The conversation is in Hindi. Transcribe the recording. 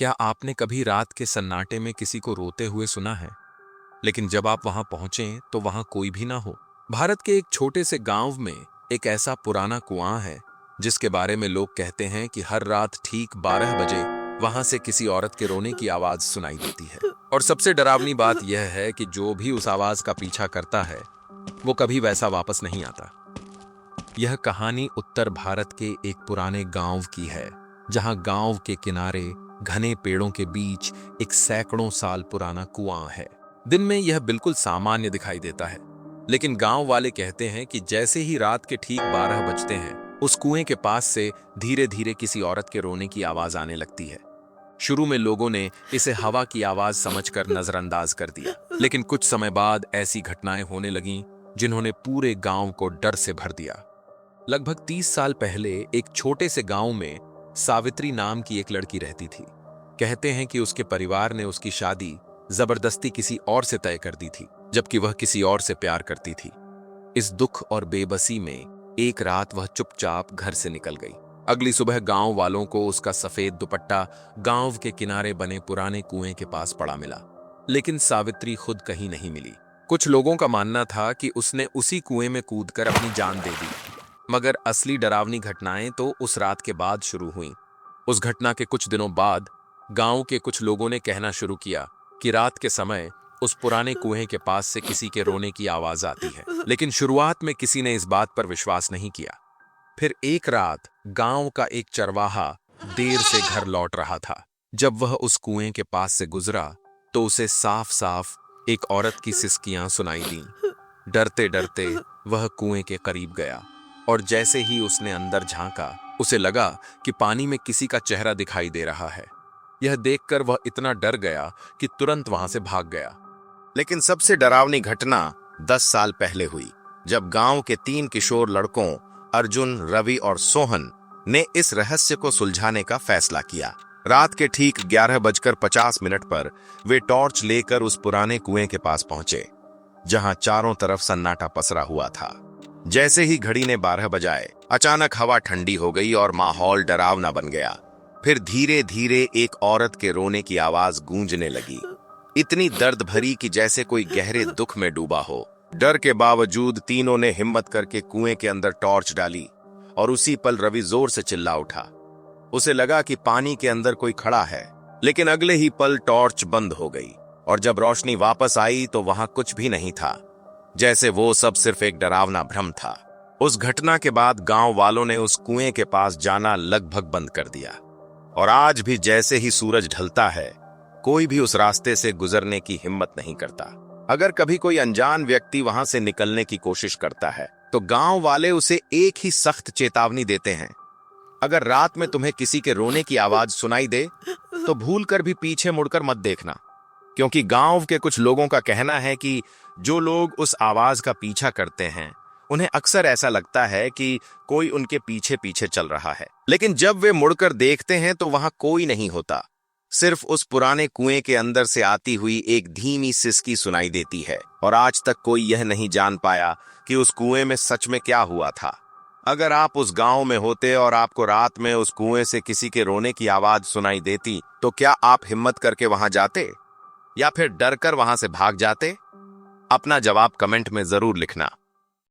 क्या आपने कभी रात के सन्नाटे में किसी को रोते हुए सुना है, लेकिन जब आप वहां पहुंचे तो वहां कोई भी ना हो? भारत के एक छोटे से गांव में एक ऐसा पुराना कुआं है जिसके बारे में लोग कहते हैं कि हर रात ठीक 12 बजे वहां से किसी औरत के रोने की आवाज सुनाई देती है। और सबसे डरावनी बात यह है कि जो भी उस आवाज का पीछा करता है वो कभी वैसा वापस नहीं आता। यह कहानी उत्तर भारत के एक पुराने गांव की है, जहां गांव के किनारे घने पेड़ों के बीच एक सैकड़ों साल पुराना कुआं है। दिन में यह बिल्कुल सामान्य दिखाई देता है, लेकिन गांव वाले कहते हैं कि जैसे ही रात के ठीक 12 बजते हैं, उस कुएं के पास से धीरे धीरे किसी औरत के रोने की आवाज आने लगती है। शुरू में लोगों ने इसे हवा की आवाज समझकर नजरअंदाज कर दिया, लेकिन कुछ समय बाद ऐसी घटनाएं होने लगीं जिन्होंने पूरे गांव को डर से भर दिया। लगभग 30 साल पहले एक छोटे से गांव में सावित्री नाम की एक लड़की रहती थी। कहते हैं कि उसके परिवार ने उसकी शादी जबरदस्ती किसी और से तय कर दी थी, जबकि वह किसी और से प्यार करती थी। इस दुख और बेबसी में एक रात वह चुपचाप घर से निकल गई। अगली सुबह गांव वालों को उसका सफेद दुपट्टा गांव के किनारे बने पुराने कुएं के पास पड़ा मिला, लेकिन सावित्री खुद कहीं नहीं मिली। कुछ लोगों का मानना था कि उसने उसी कुएं में कूदकर अपनी जान दे दी, मगर असली डरावनी घटनाएं तो उस रात के बाद शुरू हुईं। उस घटना के कुछ दिनों बाद गांव के कुछ लोगों ने कहना शुरू किया कि रात के समय उस पुराने कुएं के पास से किसी के रोने की आवाज आती है, लेकिन शुरुआत में किसी ने इस बात पर विश्वास नहीं किया। फिर एक रात गांव का एक चरवाहा देर से घर लौट रहा था। जब वह उस कुएं के पास से गुजरा तो उसे साफ साफ एक औरत की सिसकियां सुनाई दीं। डरते डरते वह कुएं के करीब गया, और जैसे ही उसने अंदर झांका, उसे लगा कि पानी में किसी का चेहरा दिखाई दे रहा है। यह देखकर वह इतना डर गया कि तुरंत वहां से भाग गया। लेकिन सबसे डरावनी घटना 10 साल पहले हुई, जब गांव के 3 किशोर लड़कों अर्जुन, रवि और सोहन ने इस रहस्य को सुलझाने का फैसला किया। रात के ठीक 11:50 पर वे टॉर्च लेकर उस पुराने कुएं के पास पहुंचे, जहां चारों तरफ सन्नाटा पसरा हुआ था। जैसे ही घड़ी ने 12 बजाए, अचानक हवा ठंडी हो गई और माहौल डरावना बन गया। फिर धीरे धीरे एक औरत के रोने की आवाज गूंजने लगी, इतनी दर्द भरी कि जैसे कोई गहरे दुख में डूबा हो। डर के बावजूद तीनों ने हिम्मत करके कुएं के अंदर टॉर्च डाली, और उसी पल रवि जोर से चिल्ला उठा। उसे लगा कि पानी के अंदर कोई खड़ा है, लेकिन अगले ही पल टॉर्च बंद हो गई, और जब रोशनी वापस आई तो वहां कुछ भी नहीं था, जैसे वो सब सिर्फ एक डरावना भ्रम था। उस घटना के बाद गांव वालों ने उस कुएं के पास जाना लगभग बंद कर दिया, और आज भी जैसे ही सूरज ढलता है, कोई भी उस रास्ते से गुजरने की हिम्मत नहीं करता। अगर कभी कोई अनजान व्यक्ति वहां से निकलने की कोशिश करता है तो गांव वाले उसे एक ही सख्त चेतावनी देते हैं, अगर रात में तुम्हें किसी के रोने की आवाज सुनाई दे तो भूलकर भी पीछे मुड़कर मत देखना, क्योंकि गांव के कुछ लोगों का कहना है कि जो लोग उस आवाज का पीछा करते हैं, उन्हें अक्सर ऐसा लगता है कि कोई उनके पीछे पीछे चल रहा है। लेकिन जब वे मुड़कर देखते हैं तो वहां कोई नहीं होता, सिर्फ उस पुराने कुएं के अंदर से आती हुई एक धीमी सिसकी सुनाई देती है। और आज तक कोई यह नहीं जान पाया कि उस कुएं में सच में क्या हुआ था। अगर आप उस गांव में होते और आपको रात में उस कुएं से किसी के रोने की आवाज सुनाई देती, तो क्या आप हिम्मत करके वहां जाते, या फिर डर कर वहां से भाग जाते? अपना जवाब कमेंट में जरूर लिखना।